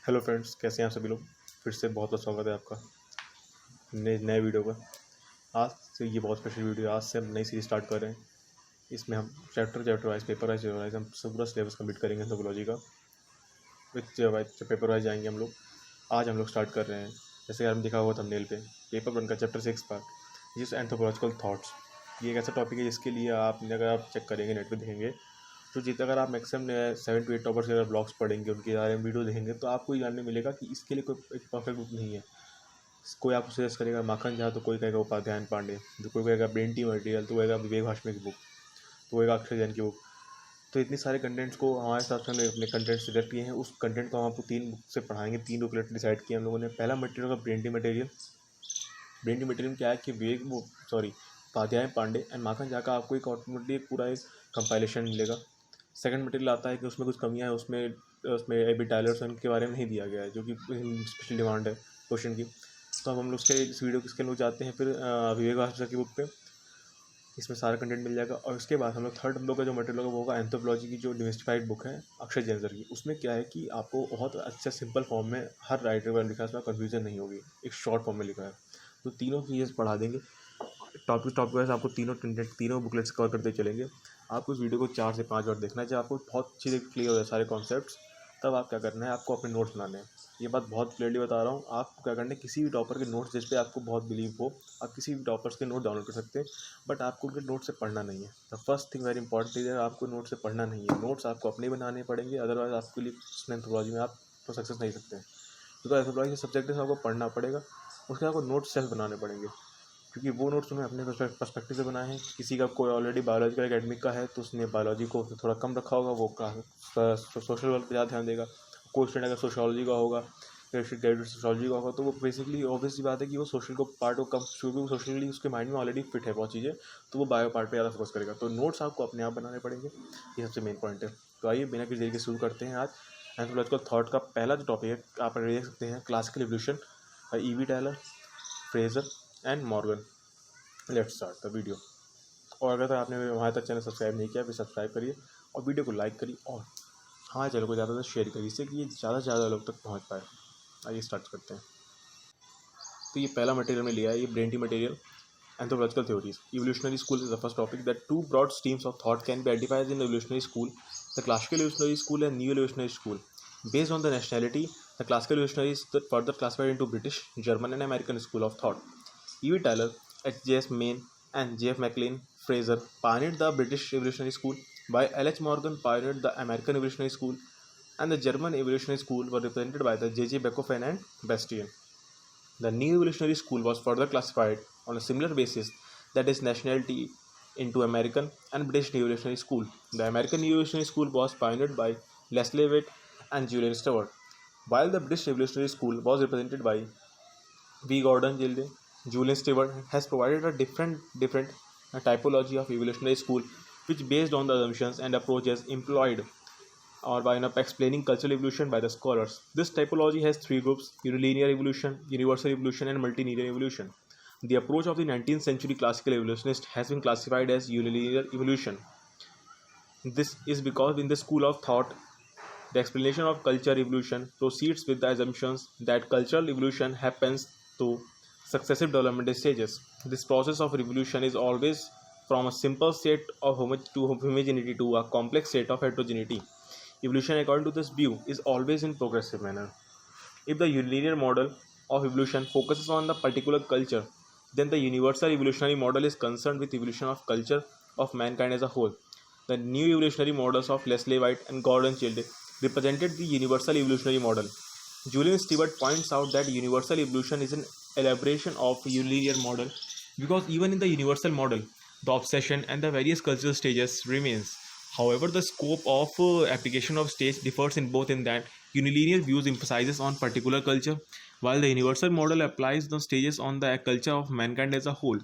Hello friends, कैसे हैं आप सभी लोग। फिर से बहुत बहुत स्वागत है आपका नए वीडियो पर। आज से ये बहुत स्पेशल वीडियो। आज से हम नई सीरीज स्टार्ट कर रहे हैं। इसमें हम चैप्टर वाइज पेपर वाइज हम पूरा सिलेबस कंप्लीट करेंगे एंथ्रोपोलॉजी का। विथ पेपर वाइज जाएंगे हम लोग। आज हम लोग स्टार्ट कर रहे हैं, जैसे हम दिखा हुआ थंबनेल पे, पेपर 1 का चैप्टर 6 पार्ट, जिस एंथ्रोपोलॉजिकल थॉट्स। ये एक ऐसा टॉपिक है जिसके लिए अगर आप चेक करेंगे, नेट पे देखेंगे, तो अगर आप मैक्सिमम 7 to 8 टॉपर्स के अगर ब्लॉग्स पढ़ेंगे, उनके बारे में वीडियो देखेंगे, तो आपको ये जानने मिलेगा कि इसके लिए कोई एक परफेक्ट बुक नहीं है। कोई आपको सजेस्ट करेगा माखन झा, तो कोई कहेगा उपाध्याय पांडे, तो कोई कहेगा ब्रेन टी मटेरियल, तो कहेगा विवेक भाष्मे की बुक, तो कहेगा अक्षय जैन की बुक। तो इतनी सारे कंटेंट्स को हमारे हिसाब से हमने अपने कंटेंट सिलेक्ट किए हैं। उस कंटेंट को हम आपको 3 बुक से पढ़ाएंगे। 3 बुकलेट डिसाइड किए हम लोगों ने। पहला मटेरियल का brain tea material. Brain tea material में क्या है कि उपाध्याय पांडे एंड माखन झा का आपको एक ऑटोमेटिकली पूरा एक कंपाइलेशन मिलेगा। सेकंड मटेरियल आता है कि उसमें कुछ कमियां हैं, उसमें उसमें एबी टायलरसन के बारे में नहीं दिया गया है, जो कि स्पेशल डिमांड है क्वेश्चन की। तो अब हम लोग उसके इस वीडियो के लिए जाते हैं फिर विवेक भास्कर की बुक पे। इसमें सारा कंटेंट मिल जाएगा। और उसके बाद हम लोग थर्ड हम लोग का जो मटेरियल होगा वो होगा एंथ्रोपोलॉजी की जो डिमिस्टिफाइड बुक है अक्षय जैन सर की। उसमें क्या है कि आपको बहुत अच्छा सिंपल फॉर्म में हर राइटर का लिखा है, उसमें कन्फ्यूजन नहीं होगी, एक शॉर्ट फॉर्म में लिखा है। तो तीनों चीज़ें पढ़ा देंगे टॉपिक वाइज। आपको तीनों बुकलेट्स कवर करते चलेंगे। आपको इस वीडियो को 4 से 5 बार देखना है। जब आपको बहुत अच्छी से क्लियर हो जाए सारे कॉन्सेप्ट्स, तब आप क्या करना है, आपको अपने नोट्स बनाने हैं। ये बात बहुत क्लियरली बता रहा हूँ। आपको क्या करना है, किसी भी टॉपर के नोट्स जिस पे आपको बहुत बिलीव हो, आप किसी भी टॉपर्स के नोट डाउनलोड कर सकते हैं, बट आपको उनके नोट से पढ़ना नहीं है। The first thing very important is, आपको नोट से पढ़ना नहीं है। नोट्स आपको अपने बनाने पड़ेंगे, अदरवाइज आपके लिए एंथ्रोपोलॉजी में आप तो सक्सेस नहीं सकते हैं। क्योंकि एंथ्रोपोलॉजी के सब्जेक्ट से आपको पढ़ना पड़ेगा, उसके आपको नोट्स सेल्फ बनाने पड़ेंगे, क्योंकि वो नोट्स उन्होंने अपने पर्सपेक्टिव से बनाए हैं। किसी का कोई ऑलरेडी बायोलॉजिकल एकेडमिक का है, तो उसने बायोलॉजी को थोड़ा कम रखा होगा, वो सोशल वर्क पर ज़्यादा ध्यान देगा। कोई स्टूडेंट अगर सोशोलॉजी का होगा, ग्रेजुएट सोशोलॉजी का होगा, तो वो बेसिकली ऑब्वियस सी बात है कि वो सोशल को पार्ट को कम, क्योंकि वो सोशली उसके माइंड में ऑलरेडी फिट है बहुत चीज़ें, तो वो बायो पार्ट पे ज़्यादा फोकस करेगा। तो नोट्स आपको अपने आप बनाने पड़ेंगे, ये सबसे मेन पॉइंट है। तो आइए बिना किसी देरी के शुरू करते हैं। आज एंथ्रोपोलॉजिकल थॉट का पहला जो टॉपिक है, आप देख सकते हैं, classical evolution, EV Tyler, Fraser and Morgan. Let's start the video. और अगर आपने हमारे तक चैनल सब्सक्राइब नहीं किया, फिर सब्सक्राइब करिए और वीडियो को लाइक करिए और हमारे चैनल को ज़्यादा से शेयर करिए, जिससे कि ये ज़्यादा से ज़्यादा लोग तक पहुंच पाए। आइए स्टार्ट करते हैं। तो ये पहला मटेरियल में लिया है, ये brain tea material, anthropological theories. Evolutionary school is the first topic that two broad streams of thought can be identified in evolutionary school, the classical evolutionary school and new evolutionary school. Based on the nationality, the classical evolutionary is further classified into British, German, and American school of thought. E.V. Tyler, H.J.S. Main, and J.F. McLean Fraser pioneered the British evolutionary school, while L.H. Morgan pioneered the American evolutionary school, and the German evolutionary school were represented by the J.J. Bekofen and Bastian. The new evolutionary school was further classified on a similar basis, that is nationality, into American and British New Evolutionary School. The American New Evolutionary School was pioneered by Leslie Witt and Julian Stewart, while the British Evolutionary School was represented by V. Gordon Gilday. Julian Stewart has provided a different typology of evolutionary school, which based on the assumptions and approaches employed or by explaining cultural evolution by the scholars. This typology has 3 groups: unilinear evolution, universal evolution, and multilinear evolution. The approach of the 19th century classical evolutionist has been classified as unilinear evolution. This is because in the school of thought, the explanation of culture evolution proceeds with the assumptions that cultural evolution happens through successive development stages. This process of evolution is always from a simple state of homogeneity to a complex state of heterogeneity. Evolution, according to this view, is always in progressive manner. If the unilinear model of evolution focuses on the particular culture, then the universal evolutionary model is concerned with evolution of culture of mankind as a whole. The new evolutionary models of Leslie White and Gordon Childe represented the universal evolutionary model. Julian Stewart points out that universal evolution is an elaboration of a unilinear model because even in the universal model, the obsession and the various cultural stages remains. However, the scope of application of stage differs in both in that unilinear views emphasizes on particular culture, while the universal model applies the stages on the culture of mankind as a whole.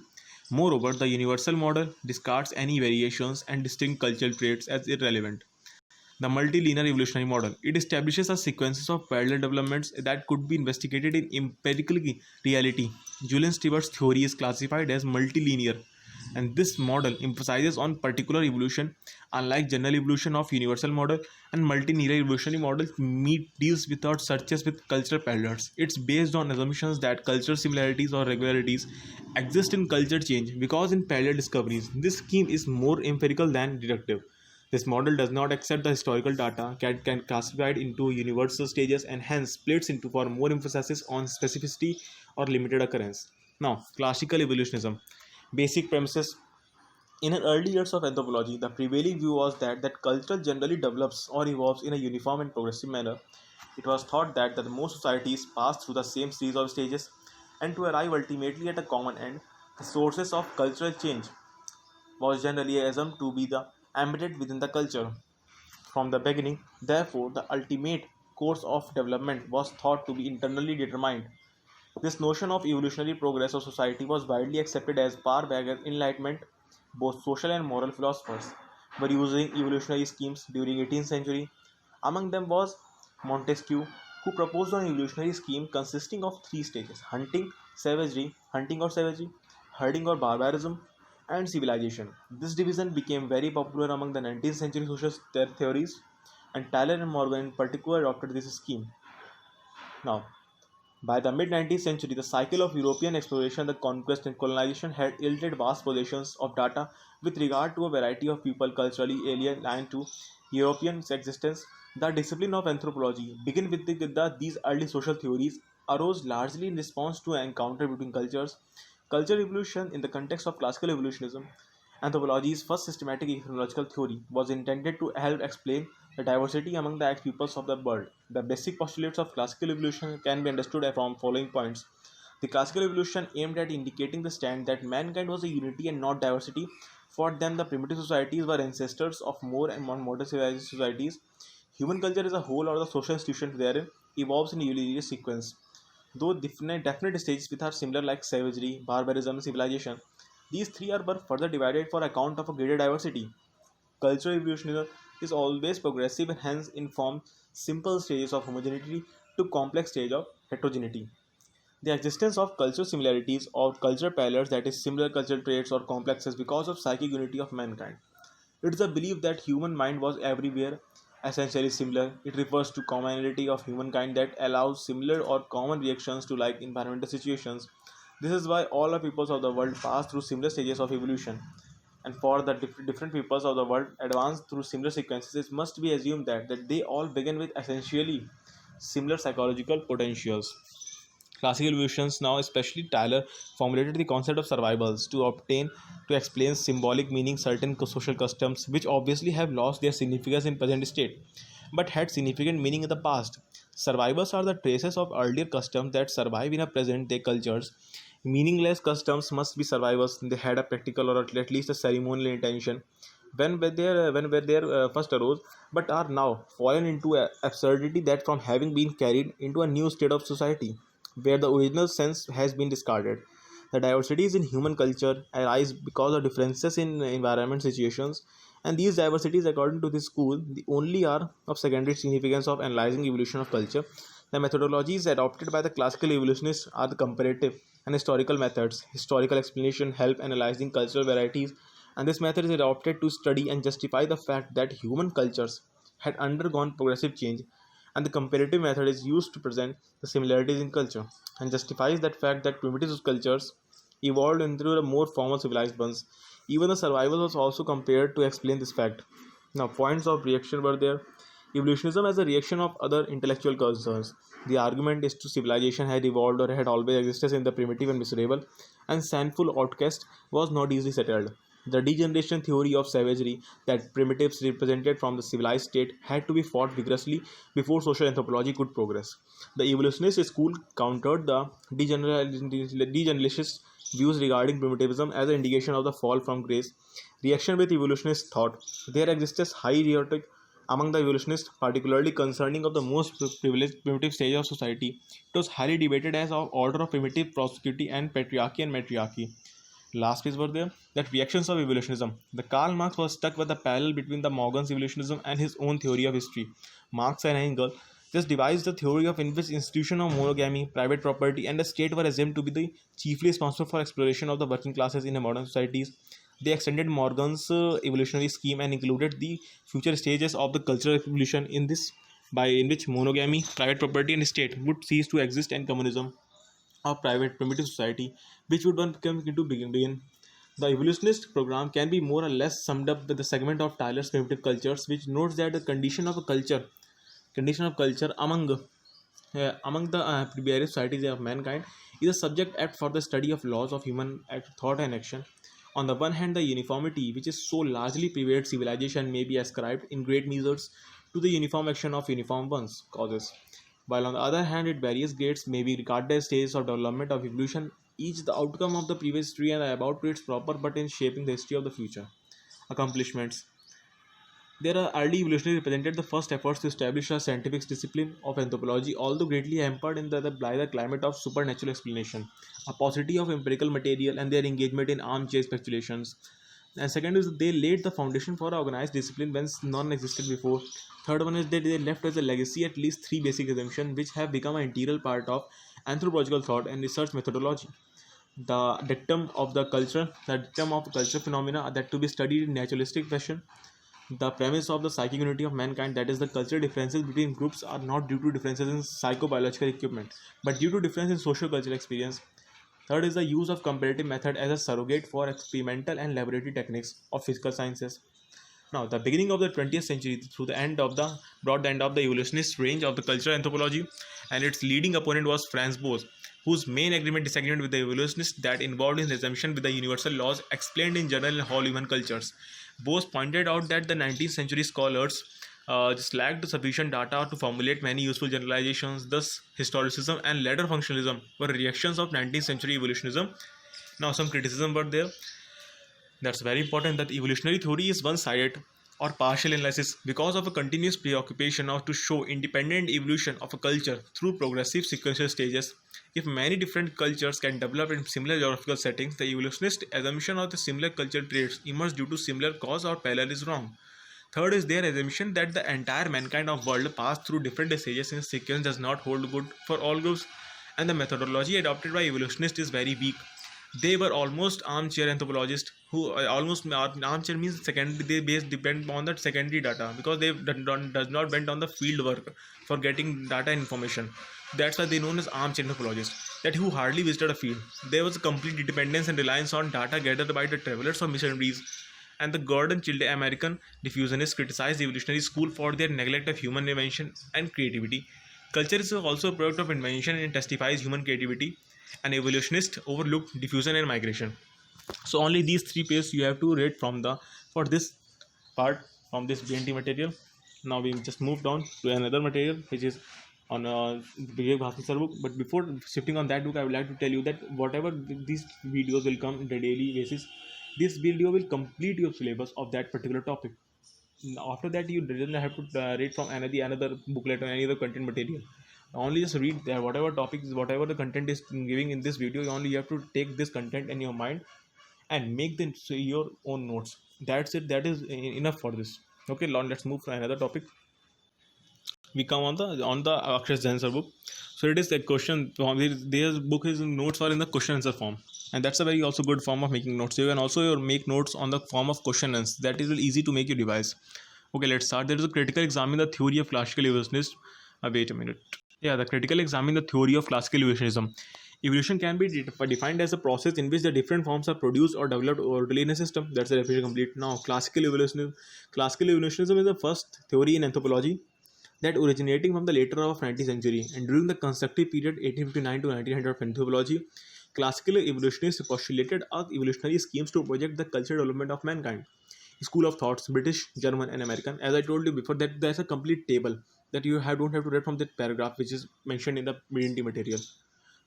Moreover, the universal model discards any variations and distinct cultural traits as irrelevant. The multilinear evolutionary model. It establishes a sequences of parallel developments that could be investigated in empirical reality. Julian Stewart's theory is classified as multilinear and this model emphasizes on particular evolution, unlike general evolution of universal model and multilinear evolutionary model deals without searches with cultural parallels. It's based on assumptions that cultural similarities or regularities exist in culture change because in parallel discoveries. This scheme is more empirical than deductive. This model does not accept the historical data, can classify it into universal stages and hence splits into for more emphasis on specificity or limited occurrence. Now, classical evolutionism. Basic premises. In the early years of anthropology, the prevailing view was that culture generally develops or evolves in a uniform and progressive manner. It was thought that most societies pass through the same series of stages and to arrive ultimately at a common end. The sources of cultural change was generally assumed to be the embedded within the culture. From the beginning, therefore, the ultimate course of development was thought to be internally determined. This notion of evolutionary progress of society was widely accepted as far back as Enlightenment. Both social and moral philosophers were using evolutionary schemes during 18th century. Among them was Montesquieu, who proposed an evolutionary scheme consisting of three stages: hunting or savagery, herding or barbarism, and civilization. This division became very popular among the 19th century social theories, and Tyler and Morgan in particular adopted this scheme. Now, by the mid 19th century, the cycle of European exploration, the conquest, and colonization had yielded vast possessions of data with regard to a variety of people culturally alien to European existence. The discipline of anthropology, beginning these early social theories, arose largely in response to an encounter between cultures. Cultural evolution, in the context of classical evolutionism, anthropology's first systematic ethnological theory, was intended to help explain the diversity among the ex-peoples of the world. The basic postulates of classical evolution can be understood from following points. The classical evolution aimed at indicating the stand that mankind was a unity and not diversity. For them, the primitive societies were ancestors of more and more modern civilized societies. Human culture as a whole, or the social institution therein, evolves in a linear sequence. Though definite stages which are similar like savagery, barbarism, civilization, these three are but further divided for account of a greater diversity. Cultural evolution is always progressive and hence informs simple stages of homogeneity to complex stage of heterogeneity. The existence of cultural similarities or cultural parallels, that is similar cultural traits or complexes because of psychic unity of mankind. It is a belief that human mind was everywhere essentially similar. It refers to commonality of humankind that allows similar or common reactions to like environmental situations. This is why all the peoples of the world pass through similar stages of evolution. And for the different peoples of the world advance through similar sequences, it must be assumed that they all begin with essentially similar psychological potentials. Classical evolutions now, especially Tyler, formulated the concept of survivals to explain symbolic meaning certain social customs which obviously have lost their significance in present state, but had significant meaning in the past. Survivals are the traces of earlier customs that survive in a present day cultures. Meaningless customs must be survivals. They had a practical or at least a ceremonial intention when first arose, but are now fallen into absurdity that from having been carried into a new state of society where the original sense has been discarded. The diversities in human culture arise because of differences in environment situations, and these diversities, according to this school, the only are of secondary significance of analyzing evolution of culture. The methodologies adopted by the classical evolutionists are the comparative and historical methods. Historical explanation help analyzing cultural varieties, and this method is adopted to study and justify the fact that human cultures had undergone progressive change, and the comparative method is used to present the similarities in culture and justifies that fact that primitive cultures evolved into the more formal civilized ones. Even the survival was also compared to explain this fact. Now, points of reaction were there. Evolutionism as a reaction of other intellectual concerns. The argument is to civilization had evolved or had always existed in the primitive and miserable, and sinful outcast was not easily settled. The degeneration theory of savagery, that primitives represented from the civilized state had to be fought vigorously before social anthropology could progress. The evolutionist school countered the degenerationist views regarding primitivism as an indication of the fall from grace. Reaction with evolutionist thought. There exists high rhetoric among the evolutionists, particularly concerning of the most privileged primitive stage of society. It was highly debated as of order of primitive prosperity and patriarchy and matriarchy. Last piece were there that reactions of evolutionism. The Karl Marx was stuck with the parallel between the Morgan's evolutionism and his own theory of history. Marx and Engels just devised the theory of in which institution of monogamy, private property, and the state were assumed to be the chiefly responsible for exploration of the working classes in the modern societies. They extended Morgan's evolutionary scheme and included the future stages of the cultural evolution in this, by in which monogamy, private property, and state would cease to exist, and communism, or private primitive society, which would one come into begin. The evolutionist program can be more or less summed up with the segment of Tyler's primitive cultures, which notes that the condition of culture among the various societies of mankind is a subject apt for the study of laws of human thought and action. On the one hand, the uniformity which is so largely pervades civilization may be ascribed in great measures to the uniform action of uniform ones causes, while on the other hand, it various grades may be regarded as stages of development of evolution, each the outcome of the previous history and about to its proper but in shaping the history of the future. Accomplishments. There are early evolutionary represented the first efforts to establish a scientific discipline of anthropology, although greatly hampered in by the climate of supernatural explanation, a paucity of empirical material, and their engagement in armchair speculations. And second is they laid the foundation for organized discipline whence none existed before. Third one is that they left as a legacy at least three basic assumptions which have become an integral part of anthropological thought and research methodology. The dictum of culture phenomena that to be studied in naturalistic fashion, the premise of the psychic unity of mankind, that is, the cultural differences between groups are not due to differences in psychobiological equipment, but due to difference in socio-cultural experience. Third is the use of comparative method as a surrogate for experimental and laboratory techniques of physical sciences. Now, the beginning of the 20th century through the end of the brought the end of the evolutionist range of the cultural anthropology, and its leading opponent was Franz Boas, whose main disagreement with the evolutionists that involved his assumption with the universal laws explained in general in all human cultures. Bose pointed out that the 19th century scholars just lacked sufficient data to formulate many useful generalizations. Thus, historicism and later functionalism were reactions of 19th century evolutionism. Now, some criticism were there. That's very important that evolutionary theory is one-sided or partial analysis because of a continuous preoccupation of to show independent evolution of a culture through progressive sequential stages. If many different cultures can develop in similar geographical settings, the evolutionist assumption of the similar cultural traits emerge due to similar cause or parallel is wrong. Third is their assumption that the entire mankind of world passed through different stages in sequence does not hold good for all groups, and the methodology adopted by evolutionists is very weak. They were almost armchair anthropologists who almost armchair means secondary. They base depend on the secondary data because they does not bend on the field work for getting data and information. That's why they known as armchair anthropologists. That who hardly visited a field. There was a complete dependence and reliance on data gathered by the travelers or missionaries. And the Gordon Childe American diffusionists criticized the evolutionary school for their neglect of human invention and creativity. Culture is also a product of invention and testifies human creativity. An evolutionist overlooked diffusion and migration. So only these three pages you have to read from the for this part from this BNT material. Now we just moved on to another material which is on Vivek Bhaskar sir book. But before shifting on that book, I would like to tell you that whatever these videos will come on a daily basis, this video will complete your syllabus of that particular topic. After that, you doesn't have to read from another booklet or any other content material. Only just read there whatever topics, whatever the content is giving in this video. Only you have to take this content in your mind and make them your own notes. That's it. That is enough for this. Okay, let's move to another topic. We come on the Akshay Jain sir book. So it is a question. Their book is notes are in the question answer form, and that's a very also good form of making notes. So you can also make notes on the form of question answers. That is easy to make you revise. Okay, let's start. There is a critical examine the theory of classical evolutionists. Wait a minute. Yeah, the critical examine the theory of classical evolutionism. Evolution can be defined as a process in which the different forms are produced or developed orderly in a system. That's the definition complete. Now, classical evolutionism is the first theory in anthropology that originating from the later of 19th century and during the constructive period 1859 to 1900 of anthropology. Classical evolutionists postulated evolutionary schemes to project the cultural development of mankind. School of thoughts, British, German, and American. As I told you before, that there's a complete table that don't have to read from that paragraph which is mentioned in the BNT material.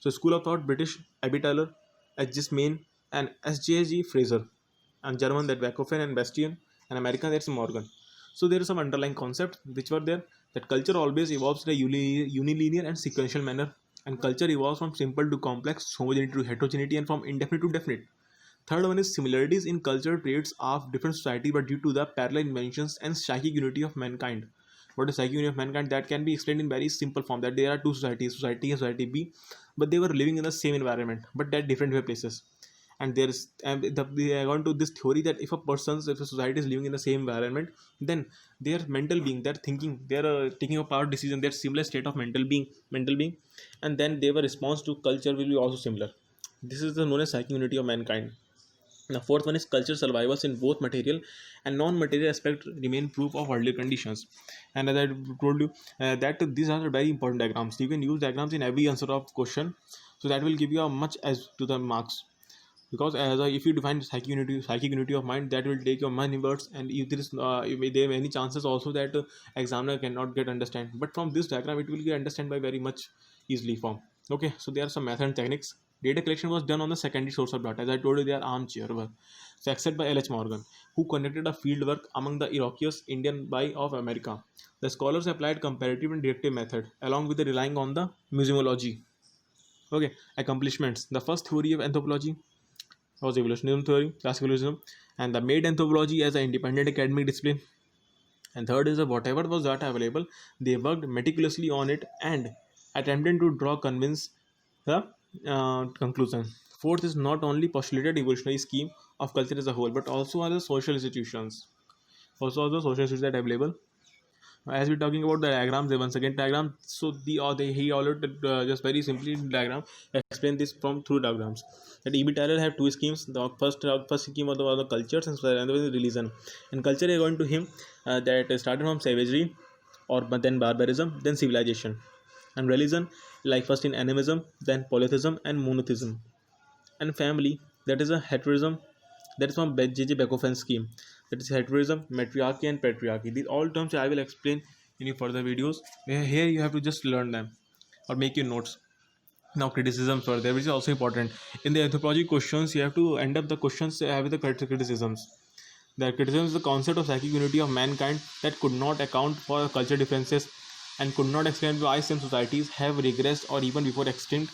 So, School of Thought, British, Abby Tyler, H.G. Main, and S.J.G. Fraser, and German that Bakofen and Bastian, and American that's Morgan. So there are some underlying concepts which were there, that culture always evolves in a unilinear and sequential manner, and culture evolves from simple to complex, homogeneity to heterogeneity, and from indefinite to definite. Third one is similarities in cultural traits of different society, but due to the parallel inventions and psychic unity of mankind. What is psychic unity of mankind? That can be explained in very simple form, that there are two societies, society A, society B, but they were living in the same environment, but at different places. And they are going to this theory that if a society is living in the same environment, then their mental being, their thinking, their taking a part decision, their similar state of mental being, and then their response to culture will be also similar. This is the known as psychic unity of mankind. The fourth one is culture survivals in both material and non-material aspect remain proof of earlier conditions. And as I told you, that these are very important diagrams. You can use diagrams in every answer of question, so that will give you a much as to the marks. Because if you define psychic unity of mind, that will take your mind inwards, and if there is there are many chances also that examiner cannot get understand. But from this diagram, it will get understand by very much easily form. Okay, so there are some method and techniques. Data collection was done on the secondary source of data. As I told you, they are armchair work. So accepted by L.H. Morgan, who conducted a field work among the Iroquois Indian by of America. The scholars applied comparative and directive method along with the relying on the museumology. Okay, accomplishments. The first theory of anthropology was evolutionism theory, classical evolutionism, and the made anthropology as an independent academic discipline. And third is that whatever was data available, they worked meticulously on it and attempted to draw convince the conclusion. Fourth is not only postulated evolutionary scheme of culture as a whole, but also other social institutions. Also, other social institutions that are available. As we're talking about the diagrams, once again diagram. So he already just very simply diagram explain this from through diagrams. That E.B. Tyler have two schemes. The first scheme was the cultures, and another is religion. And culture, according to him, that started from savagery, or but then barbarism, then civilization. And religion, like first in animism, then polytheism and monotheism. And family, that is a heteroism, that is from J.J. Beckhoffen's scheme, that is heteroism, matriarchy and patriarchy. These all terms I will explain in your further videos. Here you have to just learn them or make your notes. Now criticisms were there, which is also important. In the anthropology questions, you have to end up the questions with the criticisms. The criticism is the concept of psychic unity of mankind that could not account for cultural differences and could not explain why some societies have regressed or even before extinct.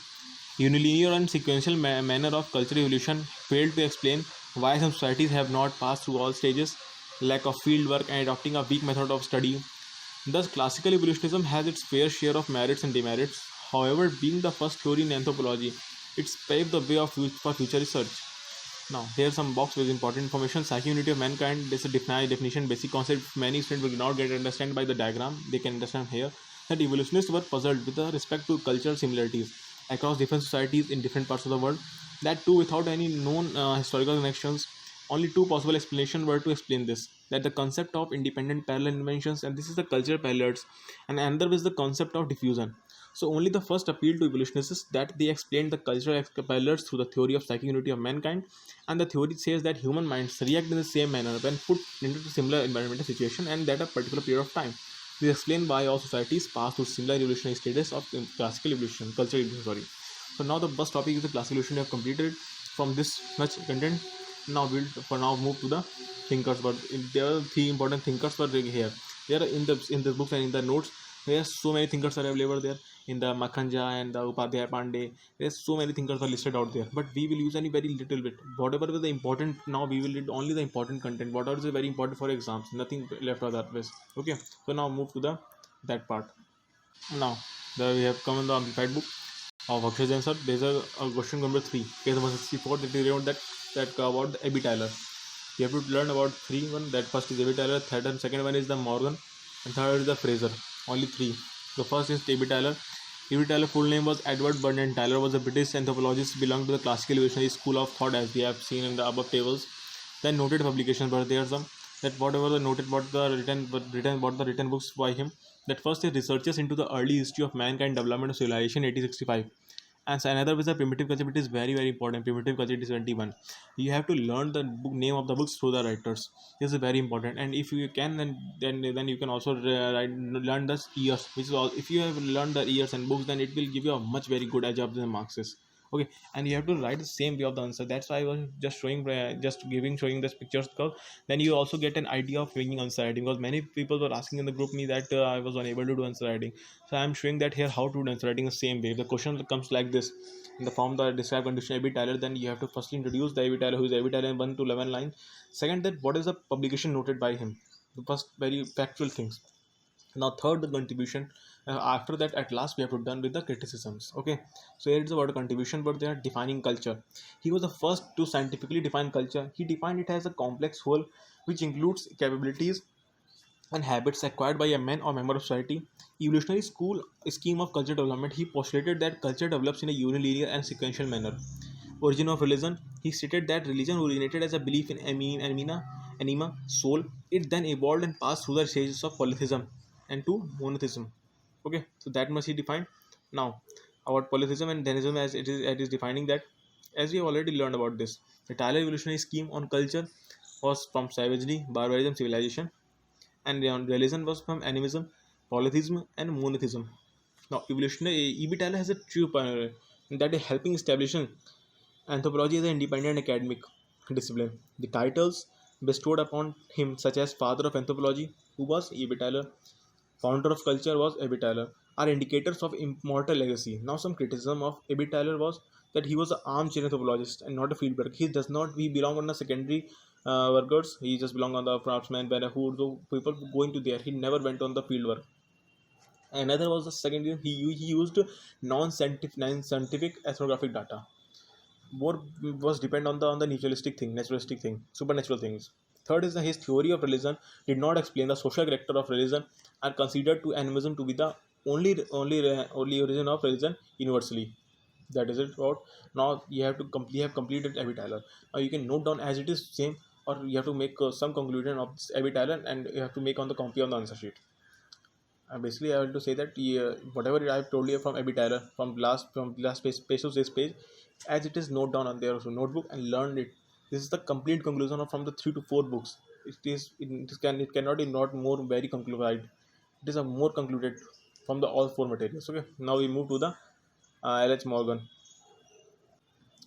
Unilinear and sequential manner of cultural evolution failed to explain why some societies have not passed through all stages, lack of field work, and adopting a weak method of study. Thus, classical evolutionism has its fair share of merits and demerits. However, being the first theory in anthropology, it's paved the way for future research. Now, here's some box with important information. Psychic unity of mankind. This is a definition, basic concept. Many students will not get understand by the diagram. They can understand here that evolutionists were puzzled with respect to cultural similarities across different societies in different parts of the world. That too, without any known historical connections. Only two possible explanations were to explain this. That the concept of independent parallel inventions, and this is the cultural parallels, and another is the concept of diffusion. So only the first appeal to evolutionists that they explained the cultural parallels through the theory of psychic unity of mankind, and the theory says that human minds react in the same manner when put into a similar environmental situation and that a particular period of time. This explains why all societies pass through similar evolutionary stages of classical evolution, cultural evolution. Sorry. So now the first topic is the classical evolution. We have completed from this much content. Now we'll for now move to the thinkers. But there are three important thinkers were here. There are in the books and in the notes. There are so many thinkers are available there in the Makhanja and the Upadhyay Pandey. There's so many thinkers are listed out there, but we will use any very little bit. Whatever is the important, now we will read only the important content. Whatever is very important for exams, nothing left for that way. Okay, so now move to the that part. Now there we have come in the amplified book of Akshay Jain sir. There's a question number 3, page number 64, that we wrote that about the A.B. Tyler. You have to learn about three. One, that first is A.B. Tyler, third and second one is the Morgan, and third is the Fraser. Only three. The first is A.B. Tyler. A.B. Tyler's full name was Edward Bernard Tyler. Was a British anthropologist, belonged to the classical evolutionary school of thought, as we have seen in the above tables. Then noted publications, but there are some that whatever the noted about the written books by him. That first is researches into the early history of mankind, development of civilization, 1865. And so another is the primitive culture. It is very very important. Primitive culture, it is 21. You have to learn the book name of the books through the writers. This is very important. And if you can, then you can also learn the years, which is all. If you have learned the years and books, then it will give you a much very good edge of the marks. Okay, and you have to write the same way of the answer. That's why I was just showing this pictures, because then you also get an idea of making answer writing, because many people were asking in the group me that I was unable to do answer writing. So I am showing that here how to do answer writing the same way. If the question comes like this in the form that describe condition A.B. Tyler, then you have to firstly introduce the A.B. Tyler, who is A.B. Tyler in 1 to 11 lines. Second, that what is the publication noted by him, the first very factual things. Now third, the contribution, After that, at last, we have to done with the criticisms. Okay, so here it's about a contribution, but they are defining culture. He was the first to scientifically define culture. He defined it as a complex whole which includes capabilities and habits acquired by a man or member of society. Evolutionary school scheme of culture development. He postulated that culture develops in a unilinear and sequential manner. Origin of religion. He stated that religion originated as a belief in anima, soul. It then evolved and passed through the stages of polytheism and to monotheism. Okay, so that must be defined. Now, about polytheism and deism, as it is defining that, as we have already learned about this, the Tyler evolutionary scheme on culture was from savagery, barbarism, civilization, and religion was from animism, polytheism, and monotheism. Now, evolutionary E.B. Tyler has a true pioneer that is helping establishing anthropology as an independent academic discipline. The titles bestowed upon him, such as Father of Anthropology, who was E.B. Tyler, Founder of Culture was A.B. Tyler, are indicators of immortal legacy. Now, some criticism of A.B. Tyler was that he was an armchair anthropologist and not a fieldwork. He does not. He belong on the secondary workers. He just belong on the craftsman, who the people going to there. He never went on the fieldwork. Another was the second year he used non-scientific ethnographic data. More was depend on the naturalistic thing, supernatural things. Third is that his theory of religion did not explain the social character of religion and considered to animism to be the only origin of religion universally. That is it. About now you have to have completed Abby Tyler. Now you can note down as it is same, or you have to make some conclusion of this Abby Tyler, and you have to make on the copy on the answer sheet. Basically, I want to say that whatever I have told you from Abby Tyler from last page to this page, as it is note down on their notebook and learn it. This is the complete conclusion of from the 3 to 4 books. It cannot be not more very concluded. It is a more concluded from the all 4 materials. Okay, now we move to the L.H. Morgan.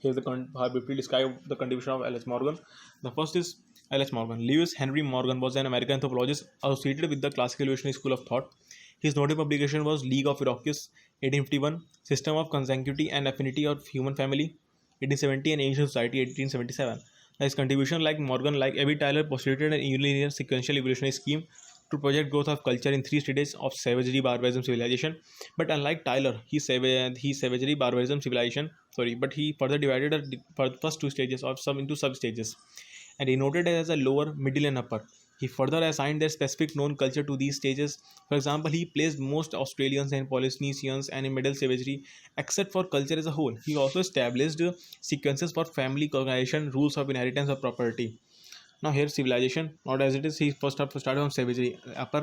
Here's the how briefly describe the contribution of L.H. Morgan. The first is L.H. Morgan. Lewis Henry Morgan was an American anthropologist associated with the classical evolutionary school of thought. His notable publication was League of Iroquois, 1851, System of Consanguinity and Affinity of Human Family, 1870, and Ancient Society, 1877. His contribution, like Morgan, like Abby Tyler, postulated an unilinear sequential evolutionary scheme to project growth of culture in 3 stages of savagery, barbarism, civilization. But unlike Tyler, he savagery, barbarism, civilization. But he further divided the first 2 stages of some into sub-stages, and he noted it as a lower, middle, and upper. He further assigned their specific known culture to these stages. For example, he placed most Australians and Polynesians and in middle savagery, except for culture as a whole. He also established sequences for family organization, rules of inheritance of property. Now here civilization, not as it is, he first started from savagery, upper,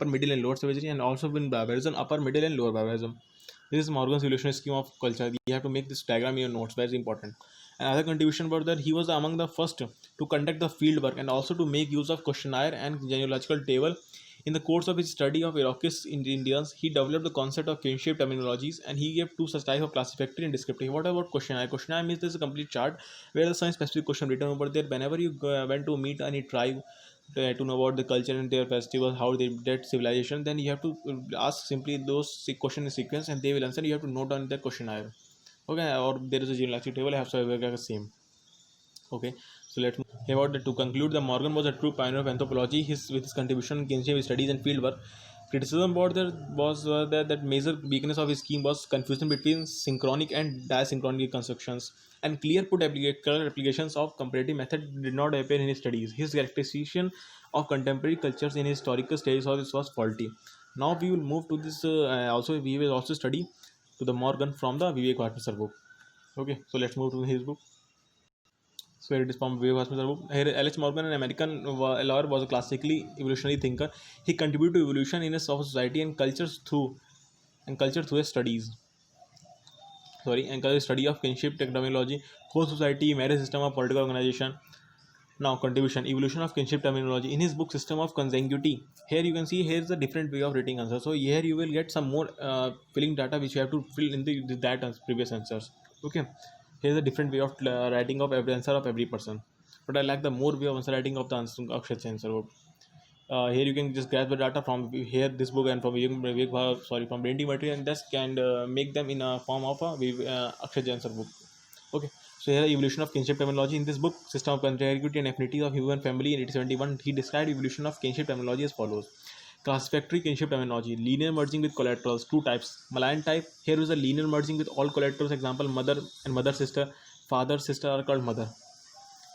middle, and lower savagery, and also in barbarism, upper, middle, and lower barbarism. This is Morgan's evolutionary scheme of culture. You have to make this diagram in your notes, very important. Another contribution was that he was among the first to conduct the field work and also to make use of questionnaire and genealogical table. In the course of his study of Iroquois Indians, he developed the concept of kinship terminologies, and he gave 2 such types of classificatory and descriptive. What about questionnaire? Questionnaire means there's a complete chart where there's some specific question written over there. Whenever you went to meet any tribe to know about the culture and their festivals, how they did civilization, then you have to ask simply those question in sequence, and they will answer. You have to note down the questionnaire. Okay, or there is a genealogical table. I have so the same. Okay, so let's move about to conclude. The Morgan was a true pioneer of anthropology. With his contribution in kinship studies and fieldwork. Criticism about that major weakness of his scheme was confusion between synchronic and disynchronic constructions, and clear applications of comparative method did not appear in his studies. His characterization of contemporary cultures in historical stages was faulty. Now we will move to this. We will also study to the Morgan from the Vivek Bhatnagar book. Okay, so let's move to his book. So here it is from Vivek Bhatnagar book. Here L.H. Morgan, an American lawyer, was a classically evolutionary thinker. He contributed to evolution in a society and culture through his studies. Study of kinship terminology, whole society, marriage system of political organization. Now, contribution, evolution of kinship terminology. In his book, System of Consanguinity, here you can see here's a different way of writing answer. So here you will get some more filling data which you have to fill in that previous answers. Okay, here's a different way of writing of every answer of every person. But I like the more way of answer writing of the answer of such answer. Here you can just grab the data from here this book and from from Braintree material, and just can make them in a form of a Akshay answer book. Okay. So here evolution of kinship terminology. In this book, System of Consanguinity and Affinity of Human Family in 1871, he described evolution of kinship terminology as follows. Classificatory kinship terminology: linear merging with collaterals, two types. Malign type: here is a linear merging with all collaterals. Example: mother and mother sister. Father sister are called mother.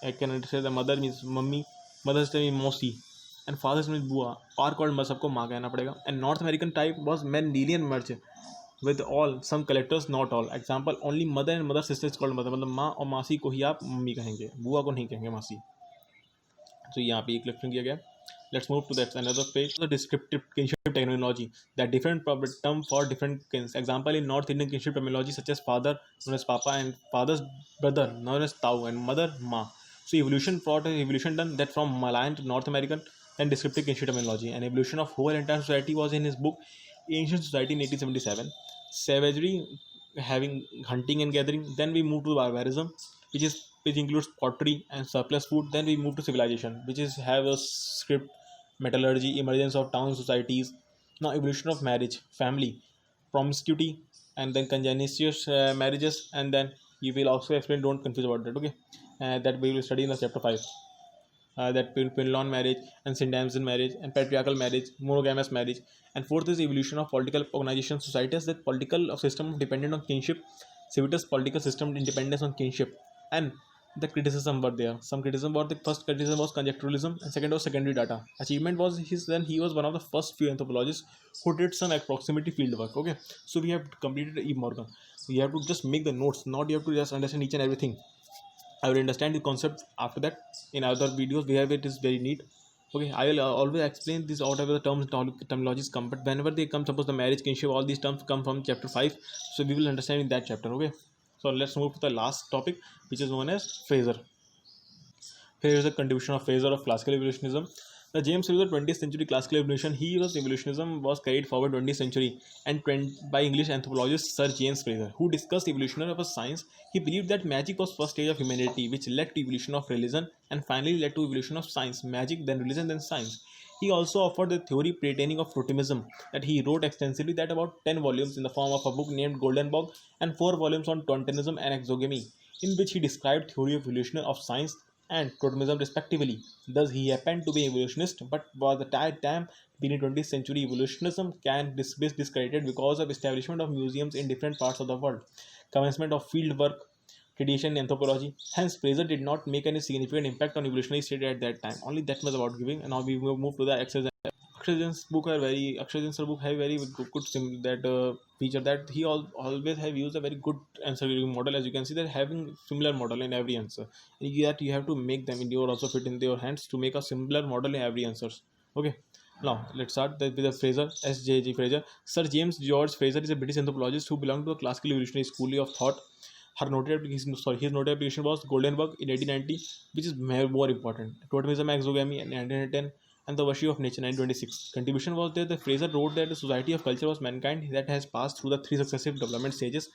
I can say the mother means mummy, mother sister means mausi, and father means bua. Are called ma, सबको माँ कहना पड़ेगा. And North American type was Mendelian merge with all, some collectors not all. Example: only mother and mother sister is called mother. मतलब माँ और मासी को ही आप मम्मी कहेंगे, बुआ को नहीं कहेंगे मासी. तो यहाँ पे एक क्लिपिंग किया गया. Let's move to that another page. The descriptive kinship terminology, that different term for different kins. Example: in North Indian kinship terminology such as father known as papa and father's brother known as tau and mother ma. So evolution brought an evolution done that from Malayan to North American and descriptive kinship terminology. An evolution of whole entire society was in his book Ancient Society in 1877. Savagery, having hunting and gathering. Then we move to barbarism, which includes pottery and surplus food. Then we move to civilization, which is have a script, metallurgy, emergence of town societies. Now evolution of marriage, family, promiscuity, and then congenitious marriages, and then you will also explain. Don't confuse about that. Okay, that we will study in the chapter 5. That Pinlon marriage and Syndamson marriage and patriarchal marriage, monogamous marriage. And fourth is evolution of political organization societies, that political system dependent on kinship, civitas political system independence on kinship. And the criticism were there. Some criticism were, the first criticism was conjecturalism and second was secondary data. Achievement was he was one of the first few anthropologists who did some proximity field work. Okay, so we have completed E. Morgan. You have to just make the notes, not you have to just understand each and everything. I will understand the concept after that in other videos where it is very neat. Okay, I will always explain this whatever the terms terminologies come, but whenever they come, suppose the marriage, kinship, all these terms come from chapter 5, so we will understand in that chapter. Okay, so let's move to the last topic, which is known as Fraser. Here is the contribution of Fraser of classical evolutionism. The James Fraser 20th century classical evolution. Evolutionism was carried forward 20th century and by English anthropologist Sir James Fraser, who discussed evolution of a science. He believed that magic was first stage of humanity, which led to evolution of religion and finally led to evolution of science. Magic, then religion, then science. He also offered the theory pertaining of totemism that he wrote extensively, that about 10 volumes in the form of a book named Golden Bough and 4 volumes on totemism and exogamy, in which he described theory of evolution of science and totemism respectively. Thus, he happened to be evolutionist, but by the time being 20th century, evolutionism can be discredited because of establishment of museums in different parts of the world, commencement of field work, tradition, anthropology. Hence, Fraser did not make any significant impact on evolutionary study at that time. Only that much about giving. And now we move to the exercise. Akshay book have very good that feature that he always have used a very good answer giving model. As you can see, they're having similar model in every answer. And yet you have to make them in your also fit in your hands to make a similar model in every answers. Okay. Now let's start with the Fraser, S.J.G. Fraser. Sir James George Fraser is a British anthropologist who belonged to a classical evolutionary school of thought. His noted application was Golden Bough in 1890, which is more important. Totemism, exogamy in 1910, and the Virtue of Nature 1926. Contribution was there. The Fraser wrote that the society of culture was mankind that has passed through the 3 successive development stages.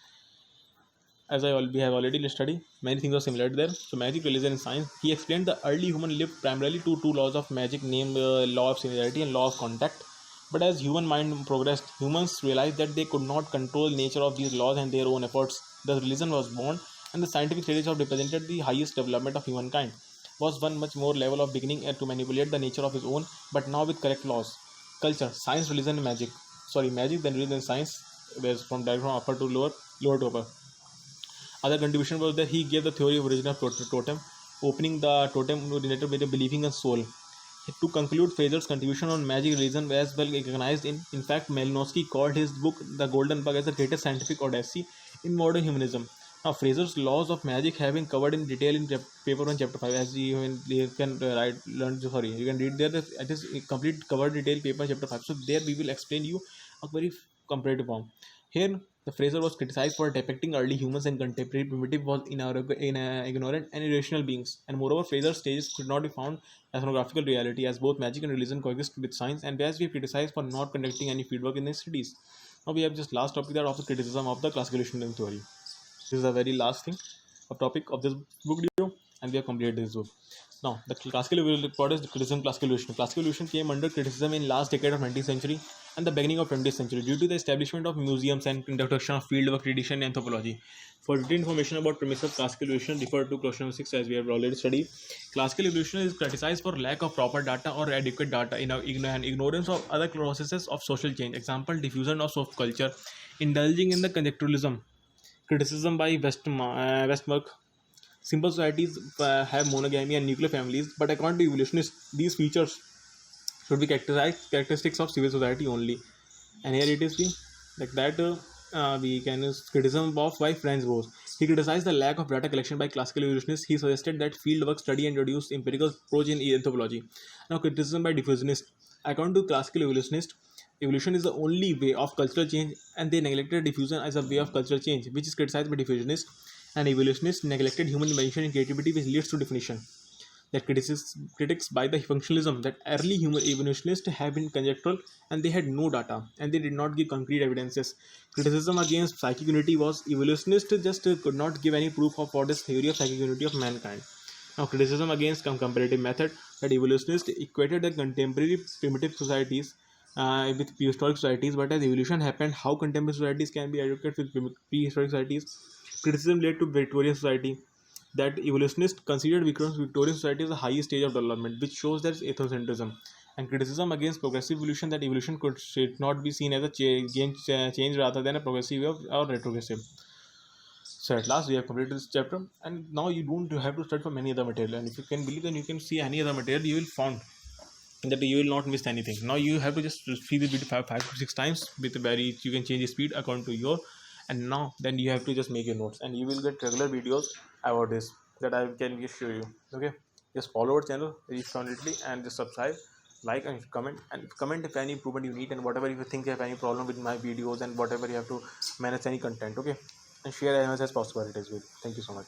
As we have already studied, many things are similar there. So magic, religion, and science. He explained the early human lived primarily to 2 laws of magic, named law of similarity and law of contact. But as human mind progressed, humans realized that they could not control the nature of these laws and their own efforts. Thus, religion was born, and the scientific studies have represented the highest development of humankind. Was one much more level of beginning to manipulate the nature of his own, but now with correct laws. Culture, science, religion, and magic. Magic, then religion, and science. There's from upper to lower, lower to upper. Other contribution was that he gave the theory of origin of totem, opening the totem related with the believing in soul. To conclude, Fraser's contribution on magic religion was well recognized. In fact, Malinowski called his book The Golden Bough as the greatest scientific odyssey in modern humanism. Now, Fraser's laws of magic have been covered in detail in paper 1, chapter 5. As you can you can read there. It is complete covered detail paper chapter 5. So there we will explain you a very comparative form. Here, the Fraser was criticized for depicting early humans and contemporary primitive was ignorant and irrational beings. And moreover, Fraser's stages could not be found as ethnographical reality, as both magic and religion coexist with science, and whereas we have criticized for not conducting any fieldwork in their studies. Now we have just last topic that of the criticism of the classical evolutionary theory. This is the very last thing of topic of this book video, and we have completed this book. Now, the classical evolution, what is the criticism classical evolution? Classical evolution came under criticism in last decade of 19th century and the beginning of 20th century due to the establishment of museums and introduction of fieldwork tradition and anthropology. For detailed information about premises of classical evolution, refer to question number 6 as we have already studied. Classical evolution is criticized for lack of proper data or adequate data in and ignorance of other processes of social change. Example, diffusion of soft culture, indulging in the conjecturalism. Criticism by Westmark. Simple societies have monogamy and nuclear families, but according to evolutionists, these features should be characteristics of civil society only. And here it is like that. We can use criticism of by Franz Boas. He criticized the lack of data collection by classical evolutionists. He suggested that fieldwork study introduced empirical approach in anthropology. Now, criticism by diffusionists. According to classical evolutionists, evolution is the only way of cultural change, and they neglected diffusion as a way of cultural change, which is criticized by diffusionists. And evolutionists neglected human invention and creativity, which leads to definition. That critics by the functionalism that early human evolutionists have been conjectural and they had no data and they did not give concrete evidences. Criticism against psychic unity was evolutionists just could not give any proof of what is theory of psychic unity of mankind. Now, criticism against comparative method that evolutionists equated the contemporary primitive societies with prehistoric societies, but as evolution happened, how contemporary societies can be educated with prehistoric societies. Criticism led to Victorian society, that evolutionists considered Victorian society as the highest stage of development, which shows that ethnocentrism. And criticism against progressive evolution, that evolution should not be seen as a change rather than a progressive or retrogressive. So at last we have completed this chapter, and now you don't have to study from any other material. And if you can believe, then you can see any other material, you will find that you will not miss anything. Now you have to just see the video five to six times with very, you can change the speed according to your, and now then you have to just make your notes, and you will get regular videos about this that I can just show you. Okay, just follow our channel responsibly and just subscribe, like and comment if any improvement you need, and whatever if you think you have any problem with my videos and whatever you have to manage any content. Okay, and share as much as possible it as well. Thank you so much.